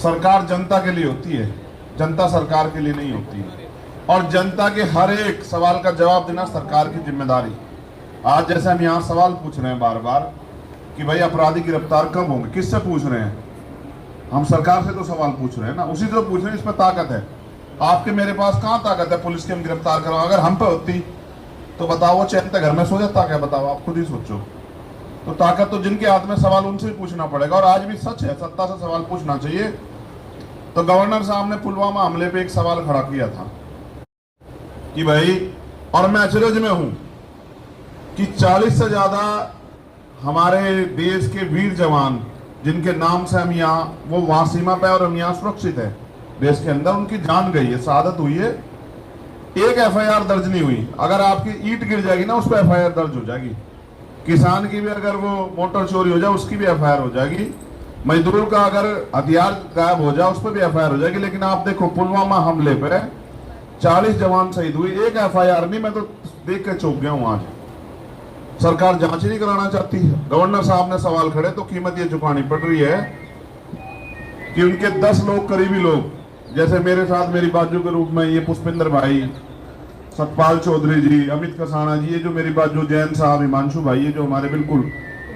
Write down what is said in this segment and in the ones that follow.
सरकार जनता के लिए होती है, जनता सरकार के लिए नहीं होती है। और जनता के हर एक सवाल का जवाब देना सरकार की जिम्मेदारी। आज जैसे हम यहाँ सवाल पूछ रहे हैं बार बार कि भाई अपराधी गिरफ्तार कब होंगे, किससे पूछ रहे हैं? हम सरकार से तो सवाल पूछ रहे हैं ना, उसी से तो पूछ रहे हैं। इसमें ताकत है आपके मेरे पास, कहाँ ताकत है पुलिस के हम गिरफ्तार करवाओ? अगर हम पे होती तो बताओ वो चैन से घर में सो जाता क्या? बताओ, आप खुद ही सोचो। तो ताकत तो जिनके हाथ में, सवाल उनसे भी पूछना पड़ेगा। और आज भी सच है, सत्ता से सवाल पूछना चाहिए। तो गवर्नर साहब ने पुलवामा हमले पे एक सवाल खड़ा किया था कि भाई, और मैं अचरज में हूं कि 40 से ज्यादा हमारे देश के वीर जवान जिनके नाम से हम यहाँ, वो वहां सीमा पे और हम यहाँ सुरक्षित है देश के अंदर, उनकी जान गई है, शहादत हुई है। एक एफआईआर दर्ज नहीं हुई। अगर आपकी ईंट गिर जाएगी ना, उस पर एफआईआर दर्ज हो जाएगी। किसान की भी अगर वो मोटर चोरी हो जाए, उसकी भी एफआईआर हो जाएगी। मजदूर का अगर हथियार गायब हो जाए, उस पर भी एफआईआर हो जाएगी। लेकिन आप देखो, पुलवामा हमले पे 40 जवान शहीद हुए, एक एफआईआर नहीं। मैं तो देख के चौंक गया हूं। आज सरकार जांच ही नहीं कराना चाहती। गवर्नर साहब ने सवाल खड़े तो कीमत ये चुकानी पड़ रही है कि उनके 10 लोग, करीबी लोग, जैसे मेरे साथ मेरी बाजू के रूप में ये पुष्पेंद्र भाई, सतपाल चौधरी जी, अमित कसाना जी, ये जो मेरी बाजू, जैन साहब, हिमांशु भाई, ये जो हमारे बिल्कुल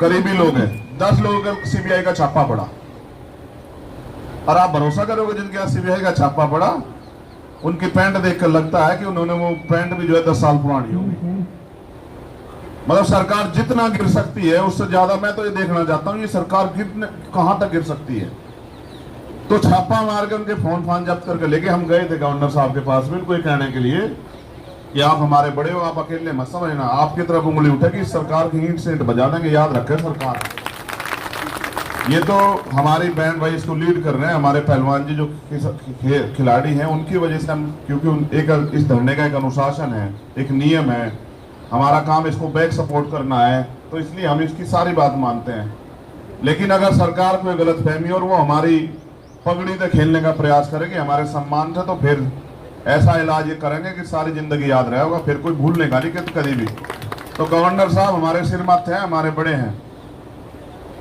करीबी लोग हैं, 10 लोगों का सीबीआई का छापा पड़ा। और आप भरोसा करोगे, जिनके यहाँ सीबीआई का छापा पड़ा, उनकी पैंट देखकर लगता है कि उन्होंने, वो पैंट भी जो है 10 साल पुरानी होगी। मतलब सरकार जितना गिर सकती है, उससे ज्यादा मैं तो ये देखना चाहता हूँ, ये सरकार कहां तक गिर सकती है। तो छापा मार के उनके फोन जब्त करके लेके हम गए थे गवर्नर साहब के पास में, उनको कहने के लिए कि आप हमारे बड़े हो, आप अकेले मत समझना, आपकी तरफ उंगली उठेगी, सरकार की ईंट से ईंट बजा देंगे, याद रखें सरकार। ये तो हमारी बैंड भाई इसको लीड कर रहे हैं, हमारे पहलवान जी जो खिलाड़ी हैं, उनकी वजह से हम, क्योंकि एक इस धरने का एक अनुशासन है, एक नियम है, हमारा काम इसको बैक सपोर्ट करना है, तो इसलिए हम इसकी सारी बात मानते हैं। लेकिन अगर सरकार को गलत फहमी और वो हमारी पगड़ी से खेलने का प्रयास करेगी हमारे सम्मान से, तो फिर ऐसा इलाज ये करेंगे कि सारी जिंदगी याद रहेगा, फिर कोई भूलने का नहीं कभी भी। तो गवर्नर साहब हमारे सिर माथे हैं, हमारे बड़े हैं।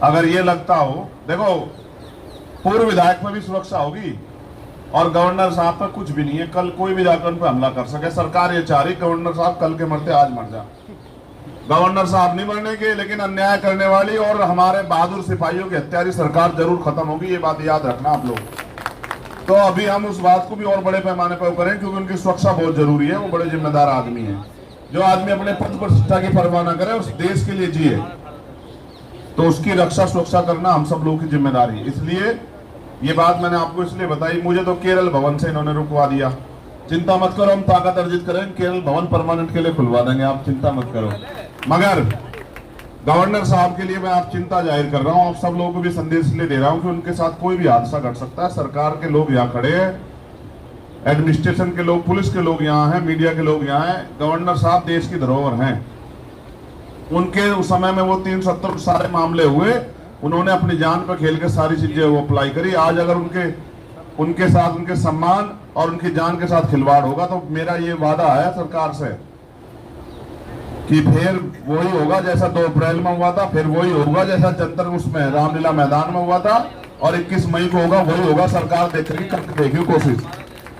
अगर ये लगता हो, देखो पूर्व विधायक में भी सुरक्षा होगी और गवर्नर साहब पर कुछ भी नहीं है। कल कोई भी जाकर उन पर हमला कर सके। सरकार ये चाह रही गवर्नर साहब कल के मरते आज मर जा। गवर्नर साहब नहीं मरने के, लेकिन अन्याय करने वाली और हमारे बहादुर सिपाहियों की हत्यारी सरकार जरूर खत्म होगी, ये बात याद रखना आप लोग। तो अभी हम उस बात को भी और बड़े पैमाने पर करें, क्योंकि उनकी सुरक्षा बहुत जरूरी है। वो बड़े जिम्मेदार आदमी हैं। जो आदमी अपने पद प्रतिष्ठा की परवाह न करे, उस देश के लिए जिए, तो उसकी रक्षा सुरक्षा करना हम सब लोगों की जिम्मेदारी है। इसलिए ये बात मैंने आपको इसलिए बताई। मुझे तो केरल भवन से इन्होंने रुकवा दिया। चिंता मत करो, हम ताकत अर्जित करें, केरल भवन परमानेंट के लिए खुलवा देंगे, आप चिंता मत करो। मगर गवर्नर साहब के लिए मैं आप चिंता जाहिर कर रहा हूं, आप सब लोगों को भी संदेश इसलिए दे रहा हूं कि उनके साथ कोई भी हादसा घट सकता है। सरकार के लोग यहाँ खड़े हैं, एडमिनिस्ट्रेशन के लोग, पुलिस के लोग यहाँ हैं, मीडिया के लोग यहाँ हैं। गवर्नर साहब देश की धरोहर हैं। उनके उस समय में वो 370 सारे मामले हुए, उन्होंने अपनी जान पर खेल के सारी चीजें वो अप्लाई करी। आज अगर उनके साथ उनके सम्मान और उनकी जान के साथ खिलवाड़ होगा, तो मेरा ये वादा है सरकार से कि फिर वही होगा जैसा 2 अप्रैल में हुआ था, फिर वही होगा जैसा जंतर उसमें रामलीला मैदान में हुआ था, और 21 मई को होगा, वही होगा। सरकार देखेगी, करके देखेगी कोशिश।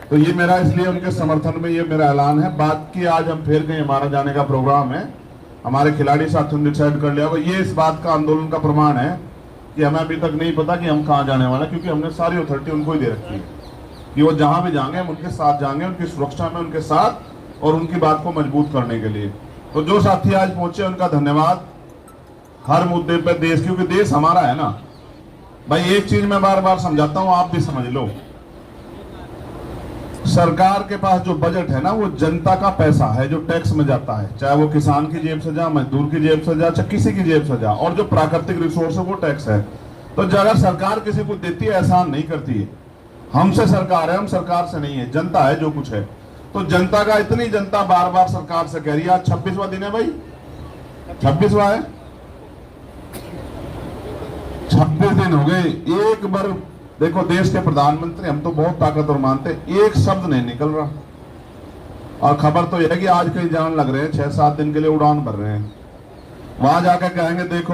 तो ये मेरा, इसलिए उनके समर्थन में ये मेरा ऐलान है। बात की आज हम फिर कहीं हमारा जाने का प्रोग्राम है, हमारे खिलाड़ी साथियों ने डिसाइड कर लिया। ये इस बात का आंदोलन का प्रमाण है कि हमें अभी तक नहीं पता कि हम कहाँ जाने वाले, क्योंकि हमने सारी अथॉरिटी उनको ही दे रखी है कि वो जहां भी जाएंगे हम उनके साथ जाएंगे, उनकी सुरक्षा में उनके साथ, और उनकी बात को मजबूत करने के लिए। तो जो साथी आज पहुंचे उनका धन्यवाद। हर मुद्दे पर देश, क्योंकि देश हमारा है ना भाई। एक चीज मैं बार बार समझाता हूं, आप भी समझ लो। सरकार के पास जो बजट है ना, वो जनता का पैसा है जो टैक्स में जाता है, चाहे वो किसान की जेब से जा, मजदूर की जेब से जा, चाहे किसी की जेब से जा। और जो प्राकृतिक रिसोर्स है वो टैक्स है। तो अगर सरकार किसी को देती है, एहसान नहीं करती है। हमसे सरकार है, हम सरकार से नहीं है, जनता है जो कुछ है। तो जनता का, इतनी जनता बार बार सरकार से कह रही है। आज 26वां दिन है भाई, 26वां है, 26 दिन हो गए। एक बार देखो, देश के प्रधानमंत्री, हम तो बहुत ताकतवर मानते, एक शब्द नहीं निकल रहा। और खबर तो यह है कि आज कहीं जान लग रहे हैं, 6-7 दिन के लिए उड़ान भर रहे हैं। वहां जाकर कहेंगे देखो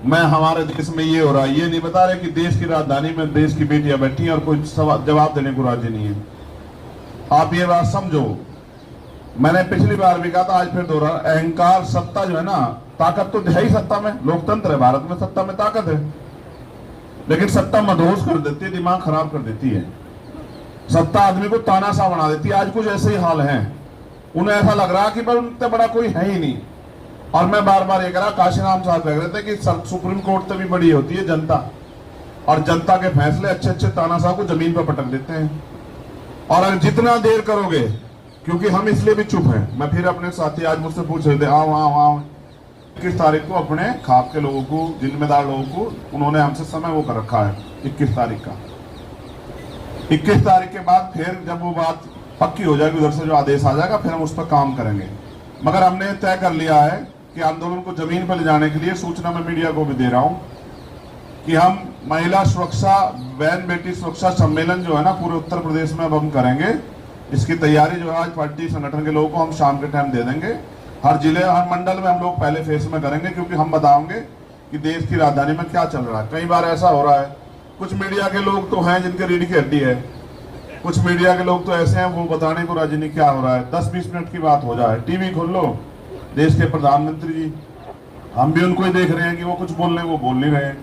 मैं हमारे देश में ये हो रहा है, ये नहीं बता रहे कि देश की राजधानी में देश की बेटियां बैठी हैं और कोई जवाब देने को राजी नहीं है। आप ये बात समझो। मैंने पिछली बार भी कहा था, आज फिर दोहरा, अहंकार सत्ता जो है ना, ताकत तो है ही सत्ता में, लोकतंत्र है भारत में, सत्ता में ताकत है, लेकिन सत्ता मदहोश कर देती है, दिमाग खराब कर देती है। सत्ता आदमी को तानाशाह बना देती है। आज कुछ ऐसे ही हाल हैं, उन्हें ऐसा लग रहा कि पर उनसे बड़ा कोई है ही नहीं। और मैं बार बार ये कह रहा, काशीराम साहब कह रहे थे कि सुप्रीम कोर्ट से भी बड़ी होती है जनता, और जनता के फैसले अच्छे अच्छे तानाशाह को जमीन पर पटक देते हैं। और अगर जितना देर करोगे, क्योंकि हम इसलिए भी चुप हैं, मैं फिर अपने साथी आज मुझसे पूछ रहे थे, आओ आओ आओ, 21 तारीख को अपने खाप के लोगों को, जिम्मेदार लोगों को उन्होंने हमसे समय वो कर रखा है 21 तारीख का। 21 तारीख के बाद फिर जब वो बात पक्की हो जाएगी, उधर से जो आदेश आ जाएगा, फिर हम उस पर काम करेंगे। मगर हमने तय कर लिया है कि आंदोलन को जमीन पर ले जाने के लिए, सूचना मैं मीडिया को भी दे रहा हूं कि हम महिला सुरक्षा, बहन बेटी सुरक्षा सम्मेलन जो है ना पूरे उत्तर प्रदेश में अब हम करेंगे। इसकी तैयारी जो है आज पार्टी संगठन के लोगों को हम शाम के टाइम दे देंगे। हर जिले, हर मंडल में हम लोग पहले फेज में करेंगे, क्योंकि हम बताएंगे कि देश की राजधानी में क्या चल रहा है। कई बार ऐसा हो रहा है, कुछ मीडिया के लोग तो हैं जिनके रीढ़ की हड्डी है, कुछ मीडिया के लोग तो ऐसे हैं वो बताने को राजी नहीं क्या हो रहा है। 10-20 मिनट की बात हो जाए, टीवी खोल लो, देश के प्रधानमंत्री जी, हम भी उनको ही देख रहे हैं कि वो कुछ बोल रहे हैं, वो बोल नहीं रहे हैं।